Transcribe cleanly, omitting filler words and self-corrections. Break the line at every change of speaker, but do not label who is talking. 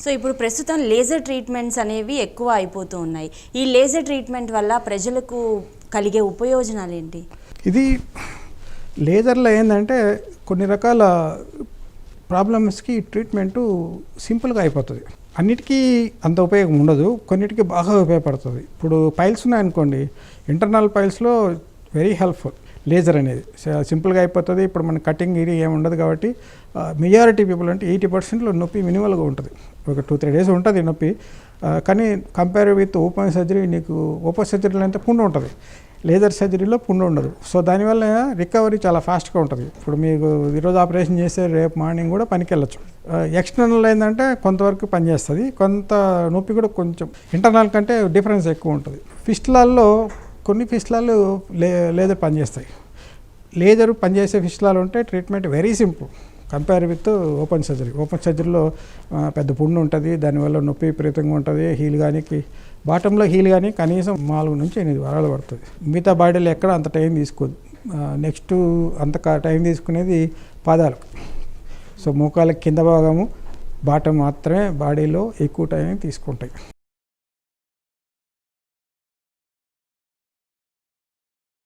So ఇప్పుడు ప్రస్తుతం laser treatments అనేవి ఎక్కువ అయిపోతూ ఉన్నాయి. ఈ లేజర్ ట్రీట్మెంట్ వల్ల ప్రజలకు కలిగే ఉపయోజనాలు ఏంటి?
ఇది లేజర్లో ఏంటంటే కొన్ని రకాల ప్రాబ్లమ్స్కి ట్రీట్మెంటు సింపుల్గా అయిపోతుంది. అన్నిటికీ అంత ఉపయోగం ఉండదు, కొన్నిటికి బాగా ఉపయోగపడుతుంది. ఇప్పుడు పైల్స్ ఉన్నాయనుకోండి, ఇంటర్నల్ పైల్స్లో వెరీ హెల్ప్ఫుల్ లేజర్ అనేది. సింపుల్గా అయిపోతుంది. ఇప్పుడు మన కటింగ్ ఇది ఏమి ఉండదు కాబట్టి మెజారిటీ పీపుల్ అంటే 80%లో నొప్పి మినిమల్గా ఉంటుంది. ఒక 2-3 డేస్ ఉంటుంది నొప్పి. కానీ కంపేర్ విత్ ఓపెన్ సర్జరీ, నీకు ఓపెన్ సర్జరీలో అయితే పుండు ఉంటుంది, లేజర్ సర్జరీలో పుండు ఉండదు. సో దానివల్ల రికవరీ చాలా ఫాస్ట్గా ఉంటుంది. ఇప్పుడు మీకు ఈరోజు ఆపరేషన్ చేస్తే రేపు మార్నింగ్ కూడా పనికి వెళ్ళచ్చు. ఎక్స్టర్నల్ ఏంటంటే కొంతవరకు పనిచేస్తుంది, కొంత నొప్పి కూడా కొంచెం ఇంటర్నల్ కంటే డిఫరెన్స్ ఎక్కువ ఉంటుంది. ఫిస్టులాల్లో కొన్ని ఫిస్టులాలు లేజర్ పనిచేస్తాయి. లేజర్ పనిచేసే ఫిస్టులాలు ఉంటే treatment very simple compare with open surgery. Open సర్జరీలో పెద్ద పుండు ఉంటుంది, దానివల్ల నొప్పి విపరీతంగా ఉంటుంది. హీల్ కానీ బాటంలో హీల్ కానీ కనీసం 4 నుంచి 8 వారాలు పడుతుంది. మిగతా బాడీలో ఎక్కడ అంత టైం తీసుకోదు. నెక్స్ట్ అంత టైం తీసుకునేది పాదాలకు. సో మోకాళ్ళ కింద భాగము బాటం మాత్రమే బాడీలో ఎక్కువ టైం తీసుకుంటాయి.